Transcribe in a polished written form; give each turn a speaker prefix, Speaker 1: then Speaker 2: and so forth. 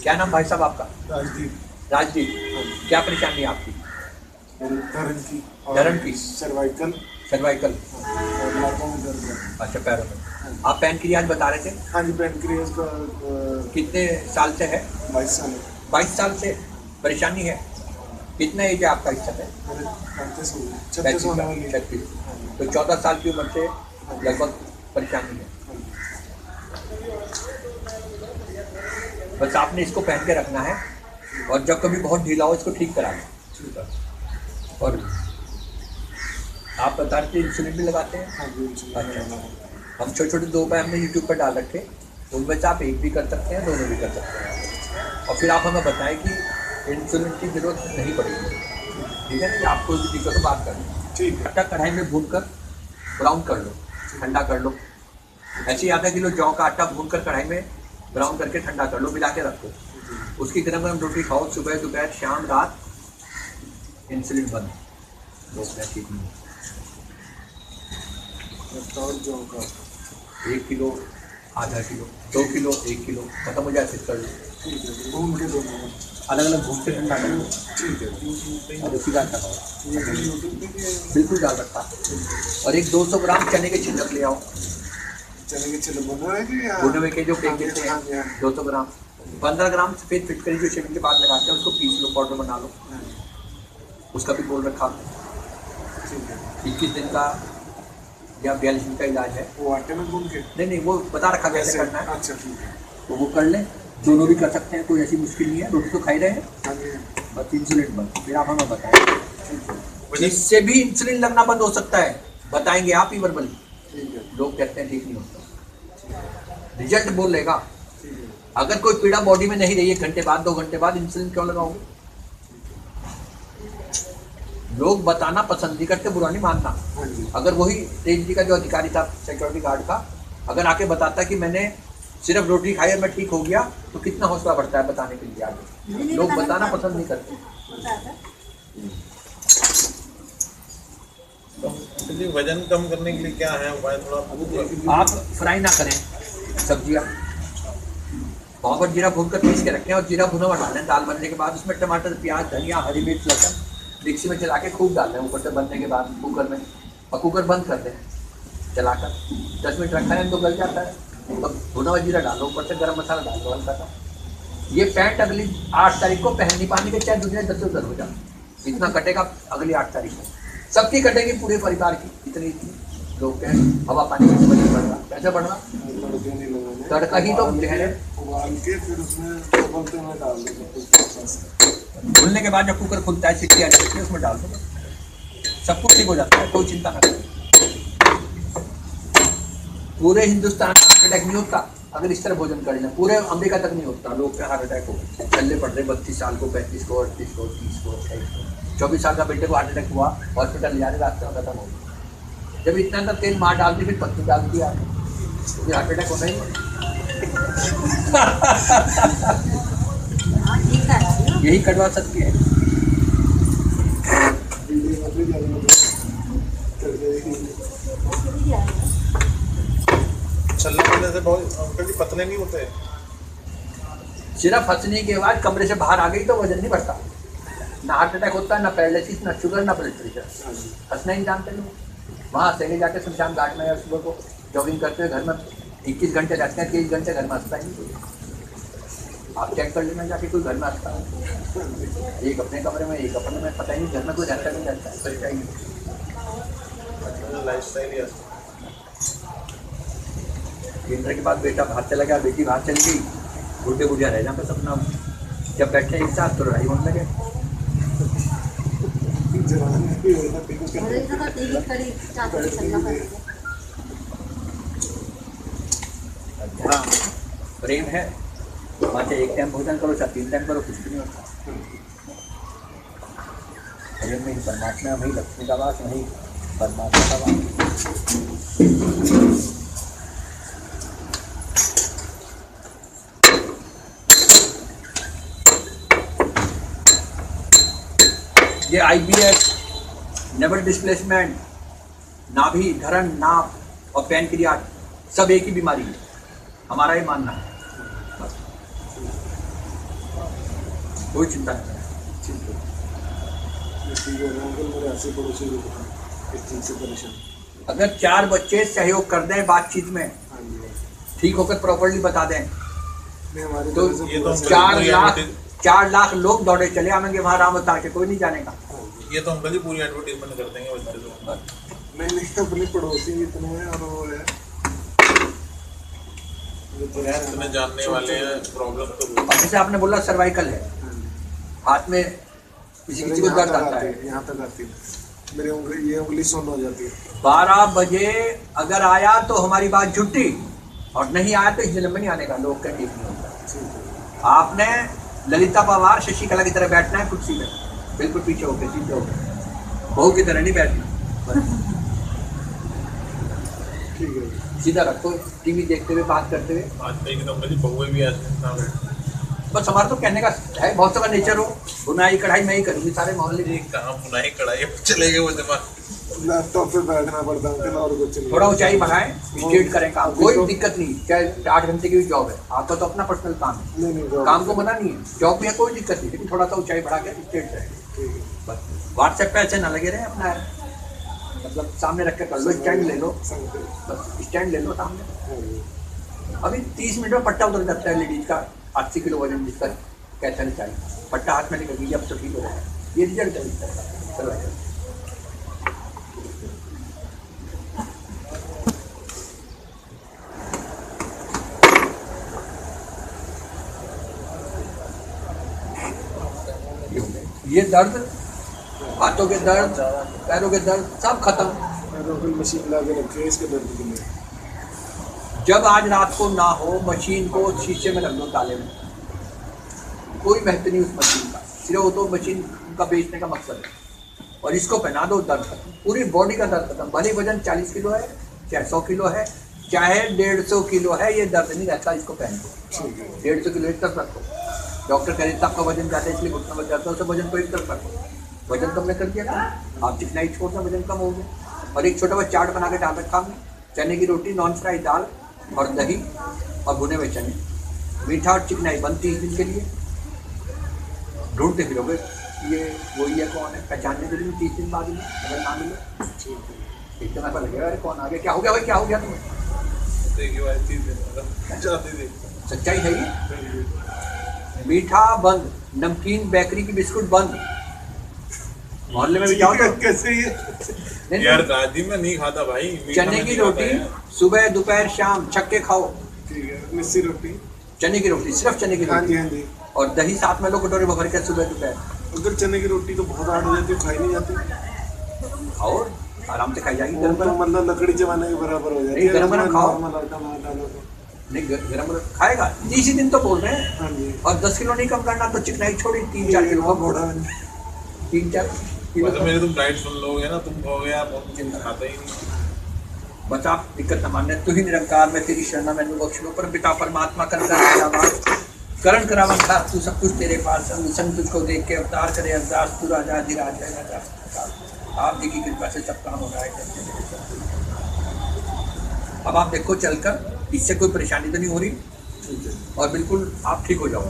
Speaker 1: क्या नाम भाई साहब आपका?
Speaker 2: राजदीप।
Speaker 1: राजदीप। क्या परेशानी है आपकी?
Speaker 2: धरण की
Speaker 1: सर्वाइकल
Speaker 2: और लातों में दर्द है।
Speaker 1: अच्छा, पैरों में। आप पैनक्रियाज बता रहे थे?
Speaker 2: हाँ जी, पैनक्रियाज का
Speaker 1: कितने साल से है?
Speaker 2: 22 साल है।
Speaker 1: 22 साल से परेशानी है। कितना एज है आपका इस समय?
Speaker 2: 35 हो गए, 36 होने वाली है।
Speaker 1: 36। तो 14 साल की उम्र से लगभग परेशानी है। बस आपने इसको पहन के रखना है और जब कभी बहुत ढीला हो इसको ठीक करा लें। और आप बता रहे थे इंसुलिन भी लगाते हैं?
Speaker 2: हाँ जी,
Speaker 1: अच्छा। हम छोटे छोटे 2 उपाय हमने यूट्यूब पर डाल रखे, उनमें से आप एक भी कर सकते हैं, दोनों भी कर सकते हैं। और फिर आप हमें बताएं कि इंसुलिन की जरूरत नहीं पड़ेगी। ठीक है, कि आपको भी दिक्कत हो बात करनी।
Speaker 2: ठीक है।
Speaker 1: आटा कढ़ाई में भून कर ब्राउन कर लो, ठंडा कर लो। ऐसे ही आधा किलो जौ का आटा भून कर कढ़ाई में ब्राउन करके ठंडा कर लो, मिला के रखो। उसकी गरम गरम रोटी खाओ, सुबह दोपहर शाम रात। इंसुलिन बंद, लोग ठीक नहीं।
Speaker 2: और जौ का
Speaker 1: 1 किलो, आधा किलो, 2 किलो, 1 किलो खत्म हो जाए फिर कर लो।
Speaker 2: ठीक है, भून के दोनों
Speaker 1: अलग अलग भून के ठंडा कर लो।
Speaker 2: ठीक है।
Speaker 1: और उसी का आटा खाओ,
Speaker 2: ये यूट्यूब पे भी
Speaker 1: बिल्कुल डाल रखा। और एक 200 ग्राम चने के छिलक ले आओ।
Speaker 2: चने के छिलक भुने हुए कि या
Speaker 1: भुने हुए के जो फेंक देते
Speaker 2: हाँ जी,
Speaker 1: हैं,
Speaker 2: हाँ।
Speaker 1: 200 ग्राम। 15 ग्राम सफेद फिटकरी जो शेविंग के बाद लगाते हैं उसको पीस लो, पाउडर बना लो। उसका भी बोल रखा।
Speaker 2: ठीक है।
Speaker 1: 21 दिन का या 42 दिन का इलाज है।
Speaker 2: वो आटे में भून के
Speaker 1: नहीं, वो बता रखा कैसे करना है।
Speaker 2: अच्छा, ठीक है।
Speaker 1: तो वो कर लें, दोनों भी कर सकते हैं, कोई ऐसी मुश्किल नहीं है। रोटी तो खा ही रहे हैं,
Speaker 2: हाँ जी,
Speaker 1: बस इंसुलिन बंद। फिर आप हमें बताएं, इससे भी इंसुलिन लगना बंद हो सकता है, बताएंगे आप ही वर्बली।
Speaker 2: ठीक है।
Speaker 1: लोग कहते हैं ठीक नहीं होता, रिजल्ट बोल लेगा।
Speaker 2: ठीक है।
Speaker 1: अगर कोई पीड़ा बॉडी में नहीं रही 1 घंटे बाद 2 घंटे बाद इंसुलिन क्यों लगाओगे? लोग बताना पसंद नहीं करते, बुरा नहीं मानना।
Speaker 2: हाँ जी।
Speaker 1: अगर वही तेज जी का जो अधिकारी था सिक्योरिटी गार्ड का, अगर आके बताता कि मैंने सिर्फ रोटी खाई और मैं ठीक हो गया, तो कितना हौसला बढ़ता है बताने के लिए आगे। लोग बताना पसंद नहीं करते।
Speaker 3: तो वजन कम करने के लिए क्या है उपाय? थोड़ा
Speaker 1: आप फ्राई ना करें सब्जियां, वहाँ पर जीरा भून कर पीस के रखें और जीरा भुना हुआ डालें। दाल बनने के बाद उसमें टमाटर, प्याज, धनिया, हरी मिर्च, लहसुन मिक्सी में चला के खूब डाल दें ऊपर से। बनने के बाद कुकर में, और कुकर बंद कर दें चलाकर। 10 मिनट रखा है तो गल जाता है। तब भुना हुआ जीरा डालो, ऊपर से गरम मसाला डाल दो हल्का सा। ये पैंट अगली 8 तारीख को पहन नहीं पाने के, चाहे दुनिया 10 हो जाए, इतना कटेगा अगली 8 तारीख को। सबकी कटेगी, पूरे परिवार की। इतनी लोग कहें हवा पानी कैसे बढ़ रहा, कैसे बढ़ रहा?
Speaker 2: तड़के नहीं लगाने।
Speaker 1: तड़का ही तो जहर है।
Speaker 2: उबाल के फिर उसमें उबलते में डाल दो।
Speaker 1: भूलने के बाद जब कुकर खुलता है, सीटी आ जाती है, उसमें डाल दो, सब कुछ ठीक हो जाता है, कोई चिंता ना करें। पूरे हिंदुस्तान में हार्ट अटैक नहीं होता अगर इस तरह भोजन कर लें। पूरे अमेरिका तक नहीं होता, लोग के हार्ट अटैक हो चलने पड़ रहे 32 साल को, 35 को, 38 को, 30 को, 28 को। 24 साल का बेटे को हार्ट अटैक हुआ, हॉस्पिटल ले जाने रास्ते में खत्म हो गया। जब इतना अंदर तेल मार डाल दी, फिर पत्ती डाल दिया, तो फिर हार्ट अटैक होना ही नहीं। यही कड़वा सत्य है।
Speaker 3: छल्ला पीने से बहुत अंकल जी पतले नहीं होते।
Speaker 1: सिर्फ हंसने के बाद कमरे से बाहर आ गई तो वजन नहीं बढ़ता, ना हार्ट अटैक होता है, ना पैरालिसिस, ना शुगर, ना ब्लड प्रेशर। हंसना ही जानते लोग। वहाँ हंसेंगे जाके शमशान घाट में, या सुबह को जॉगिंग करते हुए घर में 21 घंटे रहते हैं, 23 घंटे घर में हंसता ही नहीं। आप चेक कर लेना जाके, कोई घर में हंसता है? एक अपने कमरे में, एक अपने में, पता ही नहीं घर में कोई रहता नहीं रहता है, सोचता ही नहीं।
Speaker 3: लाइफ स्टाइल ही
Speaker 1: केंद्र के बाद बेटा बाहर चला गया, बेटी बाहर चली गई, बूढ़े बुढ़िया रह जाते सपना। जब बैठे एक साथ तो लड़ाई होने लगे। हाँ, प्रेम है, वहाँ से 1 टाइम भोजन करो, चाहे 3 टाइम करो, कुछ भी नहीं होता। प्रेम में ही परमात्मा, वही लक्ष्मी का वास, वही परमात्मा का वास। ये IBS, नेवल डिस्प्लेसमेंट, नाभि, धरण, नाभ और पैनक्रियाज सब एक ही बीमारी है, हमारा ये मानना है। बस, कोई चिंता नहीं।
Speaker 2: ठीक है। ठीक है अंकल, मेरे ऐसे पड़ोसी लोग हैं इस चीज से परेशान।
Speaker 1: अगर 4 बच्चे सहयोग कर दें बातचीत में,
Speaker 2: हाँ जी,
Speaker 1: ठीक होकर प्रॉपर्ली बता दें,
Speaker 2: नहीं हमारी
Speaker 1: तो
Speaker 2: तरफ से
Speaker 3: ये
Speaker 2: पूरा
Speaker 3: तो
Speaker 2: सहयोग।
Speaker 1: 4 लाख लोग दौड़े चले आएंगे वहां राम अवतार के, कोई नहीं जानेगा।
Speaker 3: ये तो अंकल जी पूरी एडवर्टीजमेंट कर देंगे बच्चे तो।
Speaker 2: नहीं अपने पड़ोसी इतने हैं और वो है जो परेशान
Speaker 3: इतने जानने वाले हैं, प्रॉब्लम तो
Speaker 1: अब जैसे आपने बोला सर्वाइकल है,
Speaker 2: हाँ जी।
Speaker 1: हाथ में किसी किसी को
Speaker 2: यहाँ
Speaker 1: दर्द
Speaker 2: तक
Speaker 1: आता
Speaker 2: आती
Speaker 1: है।
Speaker 2: यहाँ तक आती है मेरी उंगली, ये उंगली सुन्न हो जाती है।
Speaker 1: 12 बजे अगर आया तो हमारी बात झुट्टी, और नहीं आया तो इस जन्म में नहीं आने का, लोग का ठीक नहीं होता।
Speaker 2: ठीक है।
Speaker 1: आपने ललिता पवार, शशिकला की तरह बैठना है कुर्सी में, बिल्कुल पीछे होकर, सीधे होकर, बहू की तरह नहीं बैठना।
Speaker 2: ठीक है।
Speaker 1: सीधा रखो, टीवी देखते हुए, बात करते हुए।
Speaker 3: आजकल की तो अंकल जी बहुएं भी ऐसे ना बैठे।
Speaker 1: बस हमारा तो कहने का है, बहुत सारा नेचर हो, बुनाई कढ़ाई मैं ही करूँगी सारे मोहल्ले में।
Speaker 3: एक कहाँ बुनाई कढ़ाई चले गए वो दिमाग।
Speaker 2: लैपटॉप पे बैठना पड़ता है अंकल, और कुछ नहीं।
Speaker 1: थोड़ा ऊंचाई बढ़ाएं, स्ट्रेट करें काम, कोई दिक्कत नहीं, चाहे 8 घंटे की भी जॉब है, आपका तो अपना पर्सनल काम है,
Speaker 2: नहीं नहीं जॉब।
Speaker 1: काम को मना नहीं है, जॉब में कोई दिक्कत नहीं, लेकिन थोड़ा सा ऊंचाई बढ़ा के स्ट्रेट रहें।
Speaker 2: ठीक है।
Speaker 1: बस व्हाट्सएप पे ऐसे ना लगे रहे, अपना मतलब सामने रख के कर लो, स्टैंड ले लो,
Speaker 2: संगठन।
Speaker 1: बस स्टैंड ले लो सामने।
Speaker 2: हाँ जी।
Speaker 1: अभी 30 मिनट में पट्टा उतर जाता है लेडीज का, 80 किलो वजन जिसका कैथल चाहिए, पट्टा हाथ में निकल गई, अब तो ठीक हो जाएगा। ये रिजल्ट है इसका। चलो ये दर्द, हाथों के दर्द, पैरों के दर्द सब खत्म।
Speaker 2: रोकल मशीन ला के रखी है इसके दर्द के लिए।
Speaker 1: जब आज रात को ना हो, मशीन को शीशे में रख दो, ताले में, कोई महत्व नहीं उस मशीन का, सिर्फ वो तो मशीन का बेचने का मकसद है। और इसको पहना दो, दर्द खत्म, पूरी बॉडी का दर्द खत्म। भले वजन 40 किलो है, चाहे 100 किलो है, चाहे 150 किलो है, ये दर्द नहीं रहता, इसको पहन दो।
Speaker 2: ठीक है।
Speaker 1: 150 किलो एक तरफ रखो, डॉक्टर कह देता आपका वजन ज़्यादा है इसलिए घुटना बच जाता है, उसे वजन को एक तरफ रखो, वजन तो हमने कर दिया था, आप चिकनाई छोड़ दें, वजन कम हो गया। और एक छोटा सा चार्ट बना के डाल रखा हमने, चने की रोटी, नॉन फ्राई दाल और दही और भुने हुए चने, मीठा और चिकनाई बंद 30 दिन के लिए। ढूंढते फिरोगे ये वही है, कौन है, पहचानने के लिए 30 दिन बाद में अगर ना मिले
Speaker 2: ठीक है।
Speaker 1: एकदम ऐसा लगेगा अरे कौन आ गया, क्या हो गया भाई, क्या हो गया तुम्हें।
Speaker 3: देखिए भाई 30 दिन जाती थी।
Speaker 1: सच्चाई है ये। मीठा बंद, नमकीन बेकरी की बिस्कुट बंद, मोहल्ले में भी जाओ तो
Speaker 2: कैसे ये
Speaker 1: नहीं,
Speaker 3: यार दादी में नहीं खाता भाई, मीठा
Speaker 1: चने
Speaker 3: में
Speaker 1: की
Speaker 3: नहीं खाता
Speaker 1: रोटी
Speaker 3: यार।
Speaker 1: सुबह दोपहर शाम छक्के खाओ,
Speaker 2: ठीक है। मिस्सी रोटी।
Speaker 1: चने की रोटी, सिर्फ चने की
Speaker 2: हाँ जी,
Speaker 1: रोटी,
Speaker 2: हाँ जी।
Speaker 1: और दही साथ में लो कटोरे में भर के सुबह दोपहर।
Speaker 2: अगर चने की रोटी तो बहुत हार्ड हो जाती है, खाई नहीं जाती।
Speaker 1: और आराम से खाई जाएगी,
Speaker 2: वो
Speaker 1: गरम
Speaker 2: तो
Speaker 1: गरम
Speaker 2: मतलब लकड़ी जमाने के बराबर हो जाती
Speaker 1: नहीं,
Speaker 2: है।
Speaker 1: गरम गरम खाओ।
Speaker 2: नॉर्मल आटा डालो तो।
Speaker 1: नहीं, गरम गरम खाएगा। इसी दिन तो बोल रहे हैं।
Speaker 2: हाँ जी।
Speaker 1: और 10 किलो नहीं कम करना तो चिकनाई छोड़ी, 3-4 किलो कम
Speaker 2: घोड़ा।
Speaker 1: होगा, 3-4 किलो
Speaker 3: मतलब
Speaker 1: कम।
Speaker 3: मेरी तुम डाइट सुन लोगे ना, तुम कहोगे यार बहुत कुछ खाता ही नहीं।
Speaker 1: बस आप दिक्कत न मानने, तू ही निरंकार में तेरी शरणा मैंने बख्श लो, पर पिता परमात्मा करण करावन था, तू सब कुछ तेरे पास, संग तुझको देख के अवतार करे अवतार, तू राजा अधिराज है राजा। आप जी की कृपा से सब काम हो रहा है। अब आप देखो चलकर, इससे कोई परेशानी तो नहीं हो रही, और बिल्कुल आप ठीक हो जाओ।